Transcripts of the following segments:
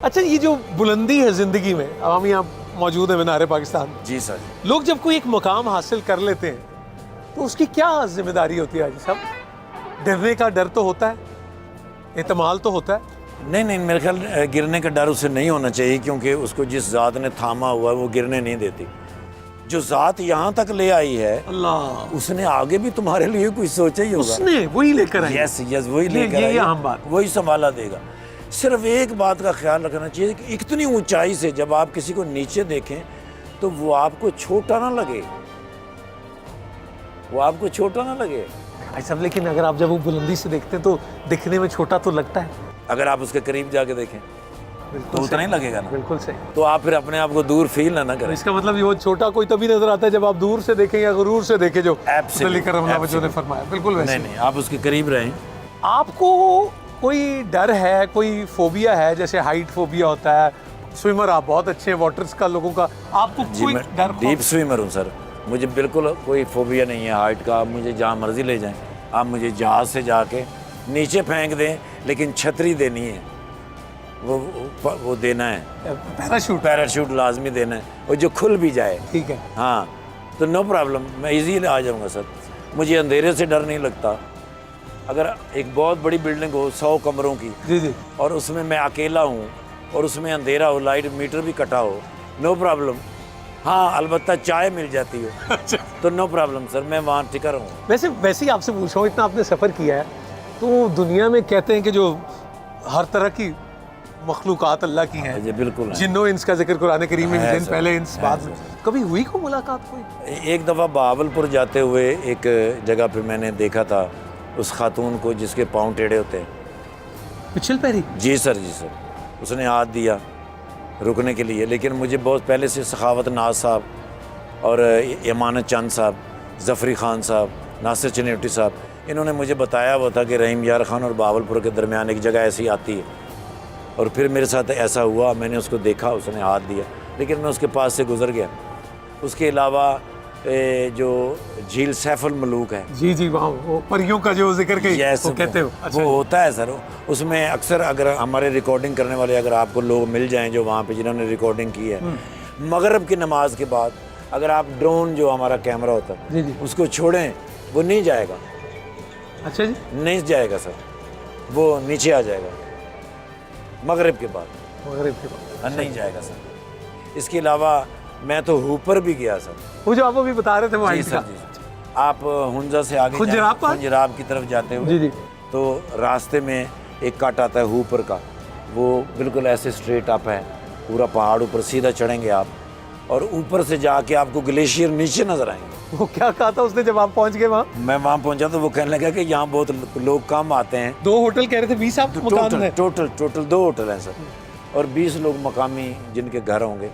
अच्छा, ये जो बुलंदी है जिंदगी में, अब हम यहाँ मौजूद है मीनार पाकिस्तान। जी सर। लोग जब कोई एक मुकाम हासिल कर लेते हैं तो उसकी क्या जिम्मेदारी होती है हाजी साहब? डरने का डर तो होता है, एतमाल तो होता है। नहीं, मेरे ख्याल गिरने का डर उसे नहीं होना चाहिए, क्योंकि उसको जिस ज़ात ने थामा हुआ है वो गिरने नहीं देती। जो ज़ात यहाँ तक ले आई है अल्लाह, उसने आगे भी तुम्हारे लिए कुछ सोचा ही होगा। उसने वही लेकर आई। यस वही लेकर आई, अहम बात। वही संभाला देगा। सिर्फ एक बात का ख्याल रखना चाहिए कि इतनी ऊंचाई से जब आप किसी को नीचे देखें तो वो आपको छोटा ना लगे, वो आपको छोटा ना लगे। ऐसा, लेकिन अगर आप जब वो बुलंदी से देखते हैं तो दिखने में छोटा तो लगता है। अगर आप उसके करीब जाके देखें तो उतना ही लगेगा ना। बिल्कुल सही। तो आप फिर अपने आप को दूर फील ना करें। इसका मतलब ये वो छोटा कोई तभी नजर आता है जब आप दूर से देखें या गुरूर से देखें, जो Absolutely, करम ने फरमाया। बिल्कुल वैसे। नहीं, आप उसके करीब रहें। आपको कोई डर है, कोई फोबिया है? जैसे हाइट फोबिया होता है, स्विमर आप बहुत अच्छे हैं, वाटर्स का लोगों का, आपको जी कोई मैं डर? डीप स्विमर हूँ सर, मुझे बिल्कुल कोई फोबिया नहीं है हाइट का। आप मुझे जहाँ मर्जी ले जाएं, आप मुझे जहाज से जाके नीचे फेंक दें, लेकिन छतरी देनी है, वो देना है। पैराशूट लाजमी देना है, और जो खुल भी जाए। ठीक है। हाँ, तो नो प्रॉब्लम, मैं इजीली आ जाऊँगा सर। मुझे अंधेरे से डर नहीं लगता। अगर एक बहुत बड़ी बिल्डिंग हो 100 कमरों की, जी, और उसमें मैं अकेला हूँ और उसमें अंधेरा हो, लाइट मीटर भी कटा हो, नो प्रॉब्लम। हाँ, अलबत्ता चाय मिल जाती हो तो नो प्रॉब्लम सर, मैं वहाँ टिका रहूँ। वैसे ही आपसे पूछ रहा हूँ, इतना आपने सफ़र किया है तो दुनिया में कहते हैं कि जो हर तरह की मखलूक़ात अल्लाह की हैं। जी बिल्कुल। जिन्नो इंस का जिक्र कुरान करीम में, जिन पहले इंस बाद में, कभी हुई को मुलाकात कोई? एक दफ़ा बहावलपुर जाते हुए एक जगह पे मैंने देखा था उस खातून को जिसके पाँव टेढ़े होते हैं। पिछल पैरी? जी सर। उसने हाथ दिया रुकने के लिए, लेकिन मुझे बहुत पहले से सखावत नाज साहब और इमानत चंद साहब, जफरी खान साहब, नासिर चनेटी साहब, इन्होंने मुझे बताया हुआ था कि रहीम यार खान और बहावलपुर के दरमियान एक जगह ऐसी आती है। और फिर मेरे साथ ऐसा हुआ, मैंने उसको देखा, उसने हाथ दिया, लेकिन मैं उसके पास से गुजर गया। उसके अलावा जो झील सैफुल मलूक है, जी वहाँ वो परियों का जो जिक्र वो कहते हो। अच्छा, वो होता है सर। उसमें अक्सर अगर हमारे रिकॉर्डिंग करने वाले अगर आपको लोग मिल जाएं जो वहाँ पे जिन्होंने रिकॉर्डिंग की है, मगरिब की नमाज के बाद अगर आप ड्रोन जो हमारा कैमरा होता है जी उसको छोड़ें, वो नहीं जाएगा। अच्छा जी, नहीं जाएगा सर, वो नीचे आ जाएगा मगरिब के बाद। नहीं जाएगा सर। इसके अलावा मैं तो ऊपर भी गया सर, वो जो आप अभी बता रहे थे वो जी सर। आप हुंजा से आगे खुंजराब की तरफ जाते हुए जी तो रास्ते में एक कट आता है ऊपर का, वो बिल्कुल ऐसे स्ट्रेट अप है, पूरा पहाड़ ऊपर सीधा चढ़ेंगे आप, और ऊपर से जाके आपको ग्लेशियर नीचे नजर आएंगे। वो क्या कहा था उसने जब आप पहुंच गए वहाँ? मैं वहाँ पहुंचा तो वो कहने लगा कि यहाँ बहुत लोग कम आते हैं। 2 होटल कह रहे थे, 20 आप मकान है? टोटल 2 होटल हैं सर, और 20 लोग मकामी जिनके घर होंगे।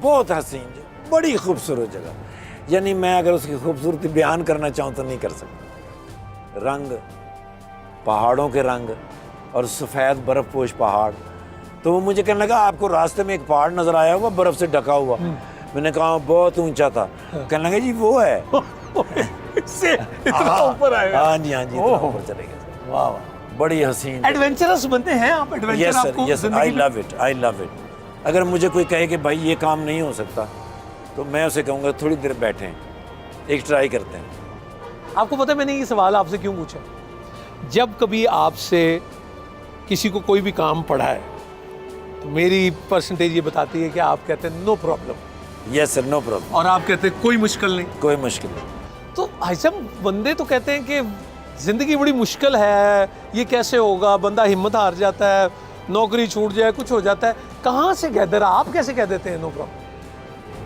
बहुत हसीन, बड़ी खूबसूरत जगह। यानी मैं अगर उसकी खूबसूरती बयान करना चाहूँ तो नहीं कर सकता। रंग, पहाड़ों के रंग और सफ़ेद बर्फ़ पोश पहाड़। तो वो मुझे कहने लगा आपको रास्ते में एक पहाड़ नज़र आया होगा बर्फ़ से ढका हुआ। मैंने कहा बहुत ऊंचा था। कहने लगा जी वो है। इससे इतना ऊपर आएगा? हाँ जी, इतना ऊपर चले गए। वाह, बड़ी हसीन। एडवेंचरस बनते हैं आप? एडवेंचर आपको? Yes, I love it. अगर मुझे कोई कहे कि भाई ये काम नहीं हो सकता तो मैं उसे कहूँगा थोड़ी देर बैठें, एक ट्राई करते हैं। आपको पता है मैंने ये सवाल आपसे क्यों पूछा? जब कभी आपसे किसी को कोई भी काम पड़ा है तो मेरी परसेंटेज ये बताती है कि आप कहते हैं no problem. Yes sir, no problem. और आप कहते हैं कोई मुश्किल नहीं। कोई मुश्किल नहीं। तो ऐसा बंदे तो कहते हैं कि ज़िंदगी बड़ी मुश्किल है, ये कैसे होगा, बंदा हिम्मत हार जाता है, नौकरी छूट जाए, कुछ हो जाता है। कहाँ से कह दे रहा, आप कैसे कह देते हैं नो प्रॉब्लम?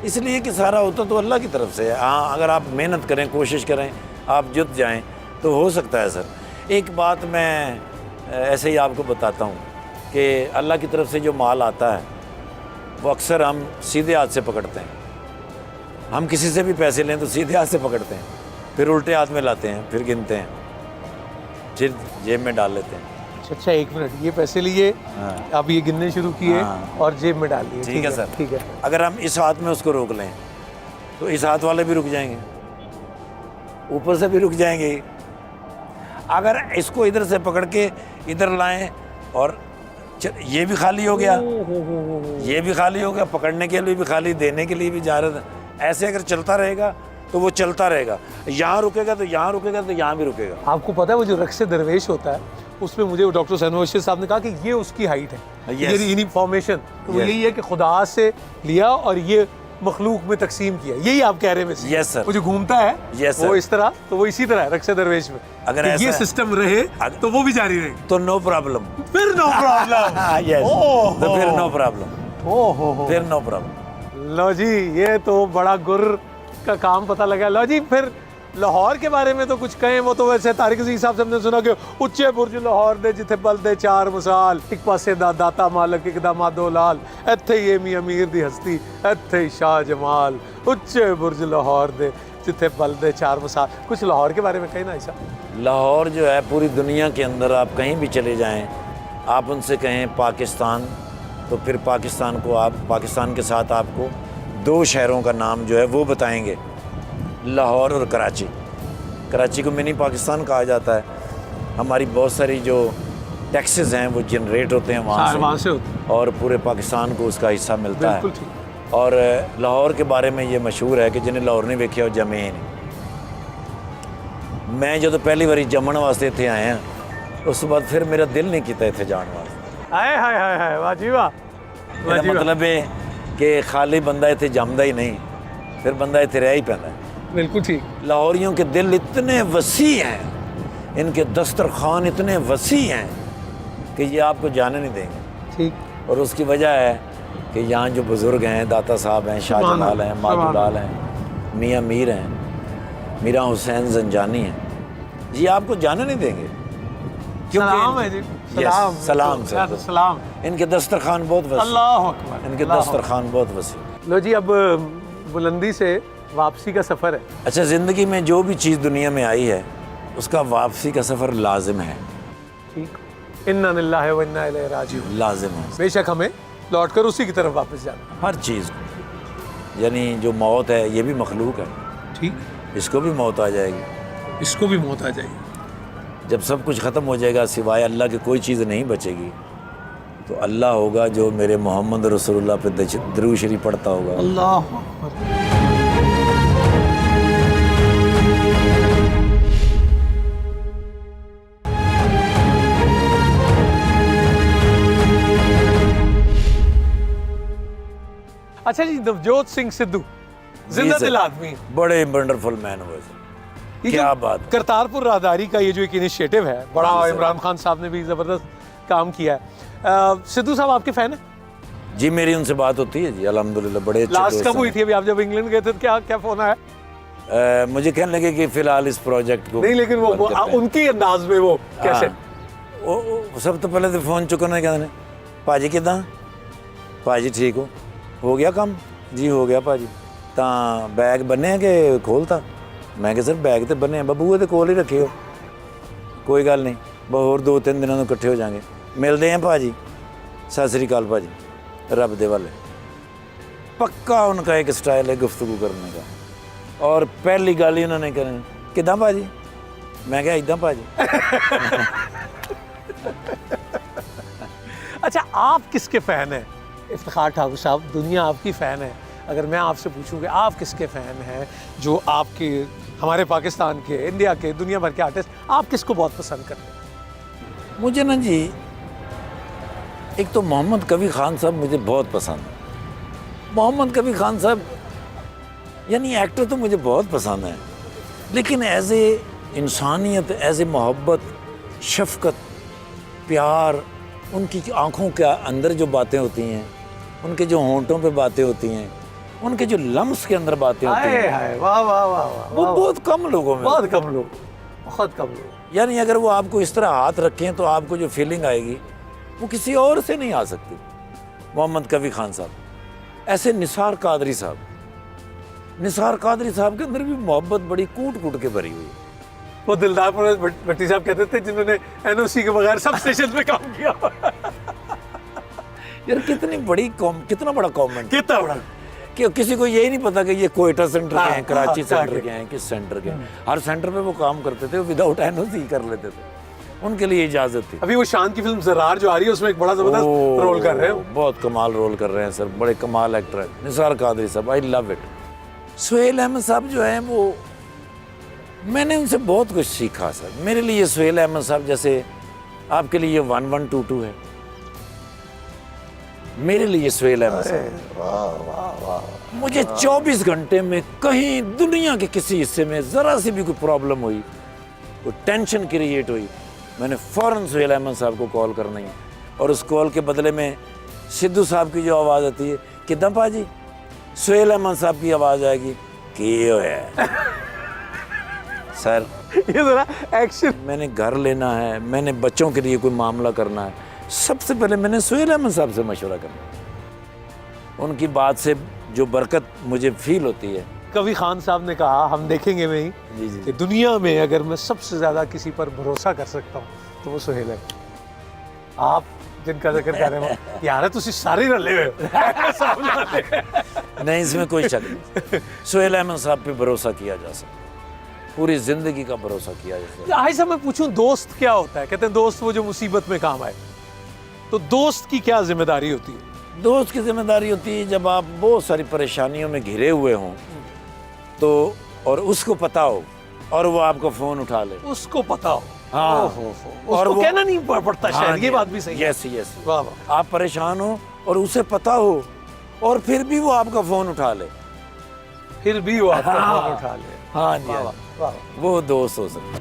इसलिए कि सारा होता तो अल्लाह की तरफ से है। हाँ, अगर आप मेहनत करें, कोशिश करें, आप जुट जाएं तो हो सकता है सर। एक बात मैं ऐसे ही आपको बताता हूँ कि अल्लाह की तरफ से जो माल आता है वो अक्सर हम सीधे हाथ से पकड़ते हैं। हम किसी से भी पैसे लें तो सीधे हाथ से पकड़ते हैं, फिर उल्टे हाथ में लाते हैं, फिर गिनते हैं, फिर जेब में डाल लेते हैं। अच्छा, 1 मिनट, ये पैसे लिए, हाँ। अब ये गिनने शुरू किए, हाँ। और जेब में डाल लिए। ठीक है सर, ठीक है। अगर हम इस हाथ में उसको रोक लें तो इस हाथ वाले भी रुक जाएंगे, ऊपर से भी रुक जाएंगे। अगर इसको इधर से पकड़ के इधर लाएं और ये भी खाली हो गया, हो। ये भी खाली हो गया, पकड़ने के लिए भी खाली, देने के लिए भी जा रहा था। ऐसे अगर चलता रहेगा तो वो चलता रहेगा, यहाँ रुकेगा तो यहाँ रुकेगा, तो यहाँ भी रुकेगा। आपको पता है वो जो रक्स दरवेश होता है, उसमें मुझे डॉक्टर सैनोशी साहब ने कहा कि ये उसकी हाइट है, Yes. ये इन्फॉर्मेशन। तो वो Yes. यही है कि खुदा से लिया और ये मखलूक में तकसीम किया, यही आप कह रहे हैं। Yes, sir. वो जो घूमता है Yes, वो sir. इस तरह, तो वो इसी तरह है रक्स दरवेश में। अगर कि ऐसा ये है- सिस्टम रहे तो वो भी जारी रहेगी, तो नो प्रॉब्लम, फिर नो प्रॉब्लम। यस, ओह, तो फिर नो प्रॉब्लम, ओहो, फिर नो प्रॉब्लम। लो जी, ये तो बड़ा गुर का काम पता लगा। लो जी, फिर लाहौर के बारे में तो कुछ कहें। वो तो वैसे तारिक अजीज साहब से हमने सुना कि उच्चे बुर्ज लाहौर दे जिथे बलदे चार मिसाल, एक पासे दा दाता मालक एक दा मादो लाल, इत्थे ही एमी अमीर दी हस्ती, इत्थे ही शाह जमाल, उच्चे बुर्ज लाहौर दे जिथे बलदे चार मिसाल। कुछ लाहौर के बारे में कहें ना ऐसा। लाहौर जो है पूरी दुनिया के अंदर आप कहीं भी चले जाएं, आप उनसे कहें पाकिस्तान, तो फिर पाकिस्तान को आप, पाकिस्तान के साथ आपको दो शहरों का नाम जो है वो बताएंगे, लाहौर और कराची। कराची को मिनी पाकिस्तान कहा जाता है। हमारी बहुत सारी जो टैक्सेस हैं वो जनरेट होते हैं वहाँ से और पूरे पाकिस्तान को उसका हिस्सा मिलता है। बिल्कुल ठीक। और लाहौर के बारे में ये मशहूर है कि जिन्हें लाहौर नहीं वेख्या वो जमे नहीं। मैं जो तो पहली बारी जमन वास्ते इत्थे आए हैं, उस बाद फिर मेरा दिल नहीं किया इत्थे जाने वास्ते। हाय हाय हाय हाय, वाह जी वाह। मेरा मतलब है कि खाली बंदा इत्थे जमदा ही नहीं, फिर बंदा इत्थे रह ही पैंदा है। बिल्कुल ठीक। लाहौरियों के दिल इतने वसी हैं, इनके दस्तरखान इतने वसी हैं कि ये आपको जाने नहीं देंगे। ठीक। और उसकी वजह है कि यहाँ जो बुज़ुर्ग हैं, दाता साहब हैं, शाहजलाल हैं, माधुलाल हैं, मियाँ मीर हैं, मीरा हुसैन जंजानी हैं, ये आपको जाने नहीं देंगे। सलाम है जी, सलाम। सलाम सर, सलाम। इनके दस्तरखान बहुत वसी, अल्लाह अकबर। इनके दस्तरखान बहुत वसी। लो जी, अब बुलंदी से वापसी का सफ़र है। अच्छा, ज़िंदगी में जो भी चीज़ दुनिया में आई है उसका वापसी का सफ़र लाजिम है। ठीक। इन्ना लिल्लाहि व इन्ना इलैहि राजिऊन। लाजिम है, बेशक हमें लौट कर उसी की तरफ वापस जाना। हर चीज़ को। यानी जो मौत है ये भी मखलूक है, ठीक। इसको भी मौत आ जाएगी। इसको भी मौत आ जाएगी। जब सब कुछ ख़त्म हो जाएगा, सिवाय अल्लाह की कोई चीज़ नहीं बचेगी, तो अल्लाह होगा जो मेरे मोहम्मद रसूलुल्लाह पे दरूद शरीफ पढ़ता होगा। अल्लाह अकबर। अच्छा जी, नवजोत सिंह सिद्धू जिंदा दिल आदमी, बड़े वंडरफुल मैन हुए। ये क्या जो बात। करतारपुर राहदारी का ये जो एक इनिशिएटिव है बड़ा, हाँ सर। इमरान खान साहब ने भी ज़बरदस्त काम किया है। सिद्धू साहब आपके फ़ैन हैं? जी, मेरी उनसे बात होती है जी, अल्हम्दुलिल्लाह, बड़े अच्छे लास्ट दोस्त कब हुई हैं। थी? अभी आप जब इंग्लैंड गए थे तो क्या क्या फ़ोन आया? मुझे कहने लगे कि फ़िलहाल इस प्रोजेक्ट को नहीं, लेकिन वो करते हैं। उनकी अंदाज में वो कैसे? हाँ। वो सब तो पहले तो फ़ोन चुकने कहते भाजी किदा, भाजी ठीक हो गया काम जी, हो गया भाजी, तो बैग बने कि खोलता? मैं कहा सर बैग तो बने बबूए तो कोल ही रखे हो, कोई गल नहीं, होर 2-3 दिनों में इकट्ठे हो जाएंगे, मिलते हैं भाजी, सत श्री अकाल भाजी, रब दे वाले। पक्का उनका एक स्टाइल है गुफ्तगू करने का। और पहली गल ही उन्होंने करनी, किदा भाजी? मैं क्या इदा भाजी। अच्छा, आप किसके फ़ैन हैं इफ्तिखार ठाकुर साहब? दुनिया आपकी फ़ैन है। अगर मैं आपसे पूछूं कि आप किसके फ़ैन हैं, जो आपके, हमारे पाकिस्तान के, इंडिया के, दुनिया भर के आर्टिस्ट, आप किसको बहुत पसंद करते हैं? मुझे ना जी, एक तो मोहम्मद कबीर खान साहब मुझे बहुत पसंद है। मोहम्मद कबीर खान साहब यानी एक्टर तो मुझे बहुत पसंद है, लेकिन एज ए इंसानियत, एज ए मोहब्बत, शफ़क़त, प्यार, उनकी आँखों के अंदर जो बातें होती हैं, उनके जो होंठों पे बातें होती हैं, उनके जो लम्स के अंदर बातें होती हैं, हाय, वाह वाह वाह वाह, वो बहुत कम लोगों में, बहुत कम लोग, बहुत कम लोग। यानी अगर वो आपको इस तरह हाथ रखें तो आपको जो फीलिंग आएगी वो किसी और से नहीं आ सकती। मोहम्मद कबीर खान साहब, ऐसे निसार कादरी साहब, निसार कादरी साहब के अंदर भी मोहब्बत बड़ी कूट कूट के भरी हुई है। वो दिलदार भट्टी साहब कहते थे जिन्होंने एनओसी के बगैर सब स्टेशन पे काम किया। यार कितना बड़ा कमेंट, कितना बड़ा, कि किसी को यही नहीं पता कि ये कोयटा सेंटर के हैं, कराची हाँ, सेंटर के हैं, किस सेंटर के हैं। हर सेंटर पे वो काम करते थे, विदाउट एनओसी कर लेते थे। उनके लिए इजाज़त थी। अभी वो शान की फिल्म ज़रार जो आ रही है उसमें एक बड़ा ज़बरदस्त रोल कर रहे हो। बहुत कमाल रोल कर रहे हैं सर, बड़े कमाल एक्टर है निसार कादरी साहब, I love it. Suhail Ahmed साहब जो हैं वो, मैंने उनसे बहुत कुछ सीखा सर। मेरे लिए सुहेल अहमद साहब जैसे आपके लिए 1122 है, मेरे लिए सुहेल अहमद साहब। मुझे 24 घंटे में कहीं दुनिया के किसी हिस्से में ज़रा सी भी कोई प्रॉब्लम हुई, कोई टेंशन क्रिएट हुई, मैंने फ़ौरन सुहेल अहमद साहब को कॉल करना ही, और उस कॉल के बदले में सिद्धू साहब की जो आवाज़ आती है, कितना पाजी, सुहेल अहमद साहब की आवाज़ आएगी, क्यों है सर, ये ज़रा एक्शन। मैंने घर लेना है, मैंने बच्चों के लिए कोई मामला करना है, सबसे पहले मैंने सुहेल अहमद साहब से मशवरा करना। उनकी बात से जो बरकत मुझे फील होती है। कभी खान साहब ने कहा, हम देखेंगे में ही, जी जी कि दुनिया में अगर मैं सबसे ज़्यादा किसी पर भरोसा कर सकता हूँ तो वो सुहेल है। आप जिनका जिक्र कर रहे हो यार, तुसी सारे रले हुए हो। नहीं, इसमें कोई शक नहीं, सुहेल अहमद साहब पे भरोसा किया जा सकता, पूरी ज़िंदगी का भरोसा किया जा सकता। आज से मैं पूछूं दोस्त क्या होता है? कहते हैं दोस्त वो जो मुसीबत में काम आए। तो दोस्त की क्या जिम्मेदारी होती है? दोस्त की जिम्मेदारी होती है जब आप बहुत सारी परेशानियों में घिरे हुए हों तो, और उसको पता हो और वो आपका फ़ोन उठा ले, उसको पता हो। हाँ, और वो कहना नहीं पड़ता हाँ, शायद, ये बात भी सही है। यस यस, वाह वाह। आप परेशान हो और उसे पता हो और फिर भी वो आपका फ़ोन उठा ले, फिर भी वो आपका फोन उठा ले। हाँ जी, वाह हाँ वाह, जी, वाह। वो दोस्त हो सकता है।